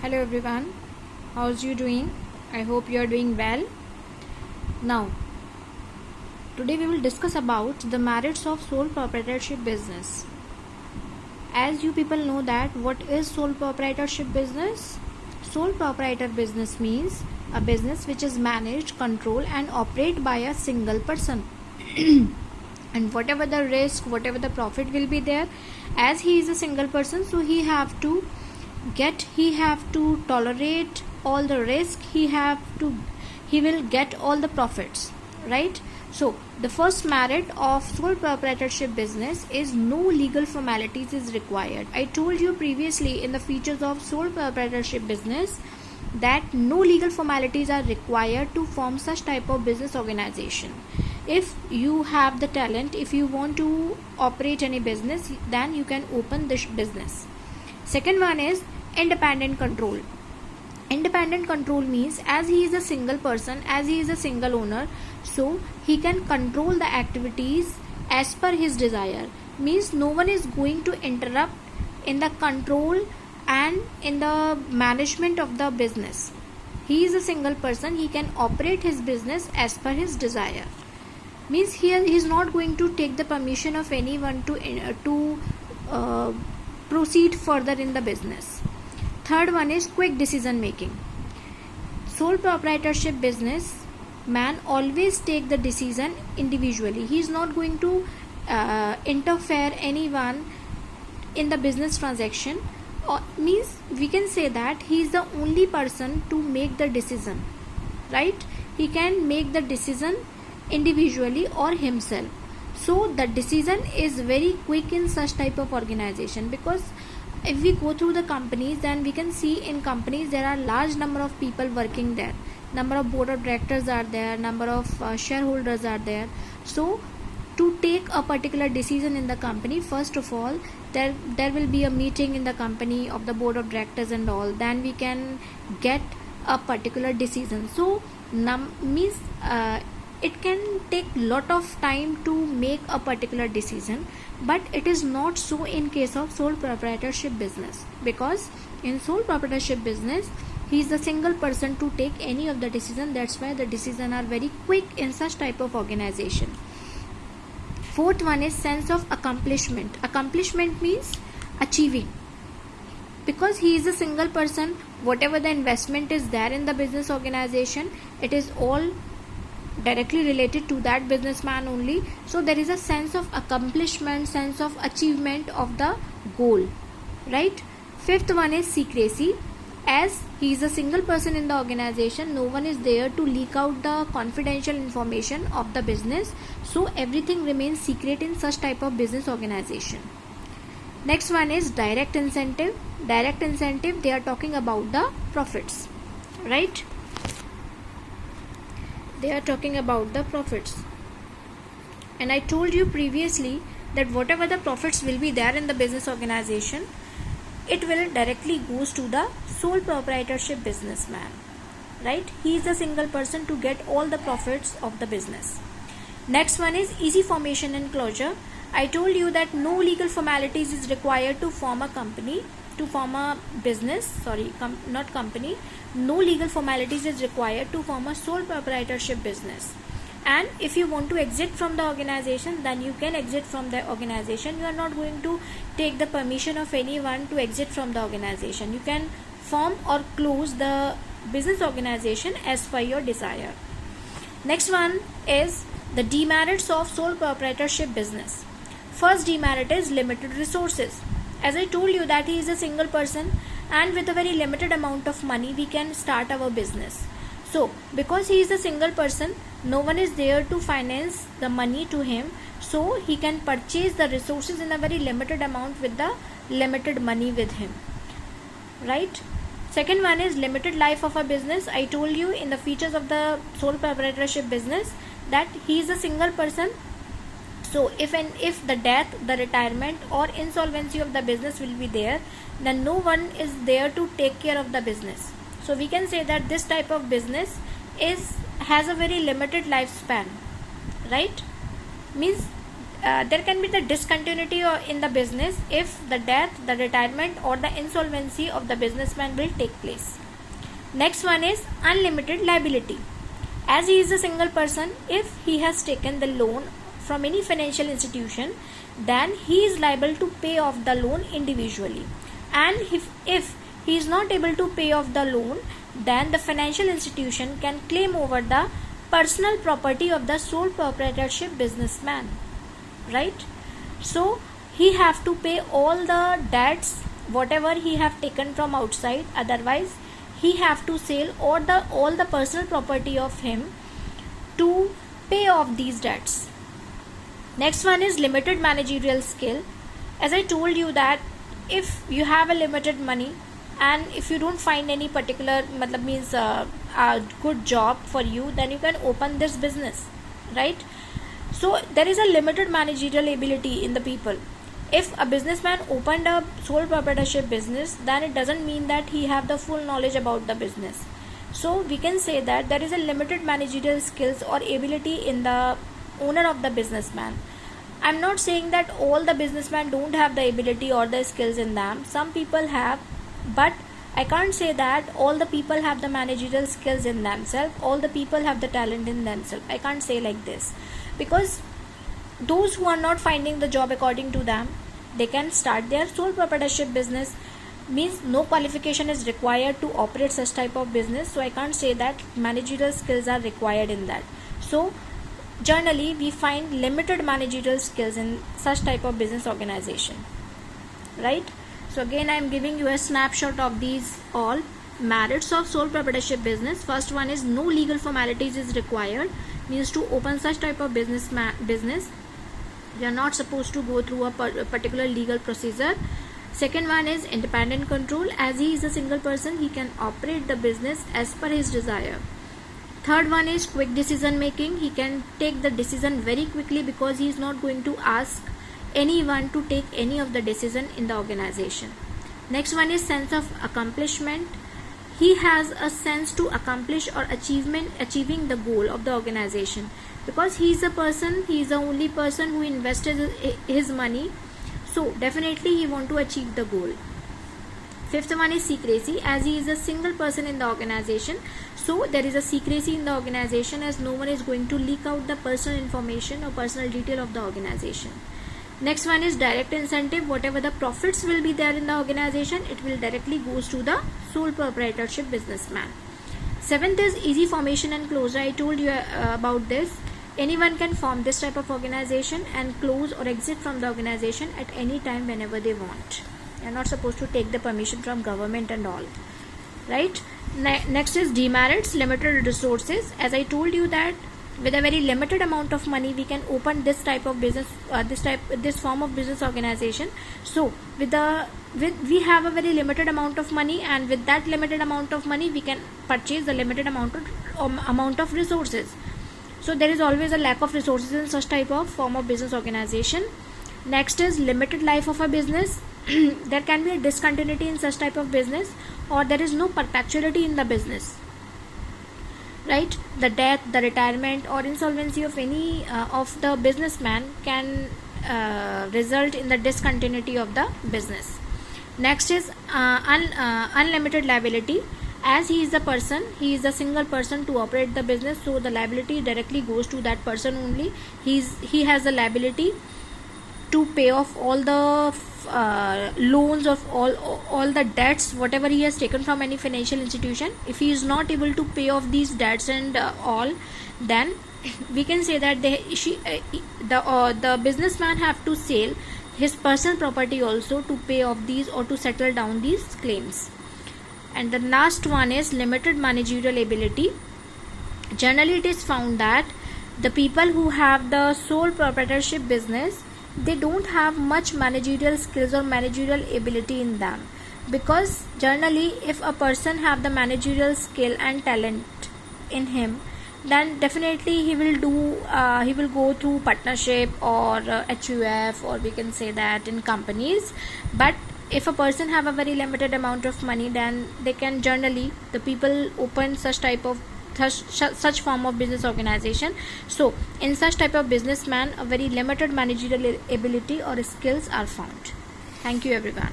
Hello everyone, how's you doing? I hope you are doing well. Now, today we will discuss about the merits of sole proprietorship business. As you people know that what is sole proprietorship business? Sole proprietor business means a business which is managed, controlled and operated by a single person. And whatever the risk, whatever the profit will be there, as he is a single person, so he have to tolerate all the risk, he will get all the profits, right? So the first merit of sole proprietorship business is no legal formalities is required. I told you previously in the features of sole proprietorship business that no legal formalities are required to form such type of business organization. If you have the talent, if you want to operate any business, then you can open this business. Second one is independent control. Independent control means as he is a single person, as he is a single owner, so he can control the activities as per his desire. Means no one is going to interrupt in the control and in the management of the business. He is a single person, he can operate his business as per his desire. Means he is not going to take the permission of anyone to proceed further in the business. Third one is quick decision making. Sole proprietorship business man always take the decision individually. He is not going to interfere anyone in the business transaction. Means we can say that he is the only person to make the decision, right? He can make the decision individually or himself. So the decision is very quick in such type of organization, because if we go through the companies, then we can see in companies there are large number of people working there, number of board of directors are there, number of shareholders are there. So to take a particular decision in the company, first of all there will be a meeting in the company of the board of directors and all, then we can get a particular decision. So means it can take lot of time to make a particular decision, but it is not so in case of sole proprietorship business, because in sole proprietorship business he is a single person to take any of the decision. That's why the decision are very quick in such type of organization. Fourth one is sense of accomplishment. Accomplishment means achieving. Because he is a single person, whatever the investment is there in the business organization, it is all directly related to that businessman only. So there is a sense of accomplishment, sense of achievement of the goal, right? Fifth one is secrecy. As he is a single person in the organization, no one is there to leak out the confidential information of the business, so everything remains secret in such type of business organization. Next one is direct incentive. Direct incentive, they are talking about the profits, right? They are talking about the profits. And I told you previously that whatever the profits will be there in the business organization, it will directly goes to the sole proprietorship businessman, right? He is a single person to get all the profits of the business. Next one is easy formation and closure. I told you that no legal formalities is required to form a company, to form a business, not company. No legal formalities is required to form a sole proprietorship business. And if you want to exit from the organization, then you can exit from the organization. You are not going to take the permission of anyone to exit from the organization. You can form or close the business organization as per your desire. Next one is the demerits of sole proprietorship business. First demerit is limited resources. As I told you that he is a single person, and with a very limited amount of money we can start our business. So because he is a single person, no one is there to finance the money to him, so he can purchase the resources in a very limited amount with the limited money with him, right? Second one is limited life of a business. I told you in the features of the sole proprietorship business that he is a single person. So if the death, the retirement or insolvency of the business will be there, then no one is there to take care of the business. So we can say that this type of business has a very limited lifespan, right? Means there can be the discontinuity in the business if the death, the retirement, or the insolvency of the businessman will take place. Next one is unlimited liability. As he is a single person, if he has taken the loan from any financial institution, then he is liable to pay off the loan individually. And if he is not able to pay off the loan, then the financial institution can claim over the personal property of the sole proprietorship businessman, right? So he have to pay all the debts whatever he have taken from outside, otherwise he have to sell all the personal property of him to pay off these debts. Next one is limited managerial skill. As I told you that if you have a limited money and if you don't find any particular a good job for you, then you can open this business, right? So there is a limited managerial ability in the people. If a businessman opened a sole proprietorship business, then it doesn't mean that he have the full knowledge about the business. So we can say that there is a limited managerial skills or ability in the owner of the businessman. I'm not saying that all the businessmen don't have the ability or the skills in them. Some people have, but I can't say that all the people have the managerial skills in themselves, all the people have the talent in themselves. I can't say like this, because those who are not finding the job according to them, they can start their sole proprietorship business. Means no qualification is required to operate such type of business. So I can't say that managerial skills are required in that. So generally we find limited managerial skills in such type of business organization, right? So again I am giving you a snapshot of these all merits of sole proprietorship business. First one is no legal formalities is required. Means to open such type of business you are not supposed to go through a particular legal procedure. Second one is independent control. As he is a single person, he can operate the business as per his desire. Third one is quick decision making. He can take the decision very quickly because he is not going to ask anyone to take any of the decision in the organization. Next one is sense of accomplishment. He has a sense to accomplish or achieving the goal of the organization, because he is the only person who invested his money, so definitely he want to achieve the goal. Fifth one is secrecy. As he is a single person in the organization, so there is a secrecy in the organization, as no one is going to leak out the personal information or personal detail of the organization. Next one is direct incentive. Whatever the profits will be there in the organization, it will directly goes to the sole proprietorship businessman. Seventh is easy formation and closure. I told you about this. Anyone can form this type of organization and close or exit from the organization at any time whenever they want. They are not supposed to take the permission from government and all, right? Next is demerits, limited resources. As I told you that with a very limited amount of money we can open this type of business, this form of business organization. So we have a very limited amount of money, and with that limited amount of money we can purchase the limited amount of resources. So there is always a lack of resources in such type of form of business organization. Next is limited life of a business. There can be a discontinuity in such type of business, or there is no perpetuity in the business, right? The death, the retirement, or insolvency of any of the businessman can result in the discontinuity of the business. Next is unlimited liability. As he is a single person to operate the business, so the liability directly goes to that person only. He has the liability to pay off all the loans of all the debts whatever he has taken from any financial institution. If he is not able to pay off these debts and all, then we can say that the businessman have to sell his personal property also to pay off these or to settle down these claims. And the last one is limited managerial ability. Generally it is found that the people who have the sole proprietorship business, they don't have much managerial skills or managerial ability in them, because generally if a person have the managerial skill and talent in him, then definitely he will go through partnership or HUF, or we can say that in companies. But if a person have a very limited amount of money, then they can generally, the people open such type of such form of business organization. So in such type of businessman, a very limited managerial ability or skills are found. Thank you everyone.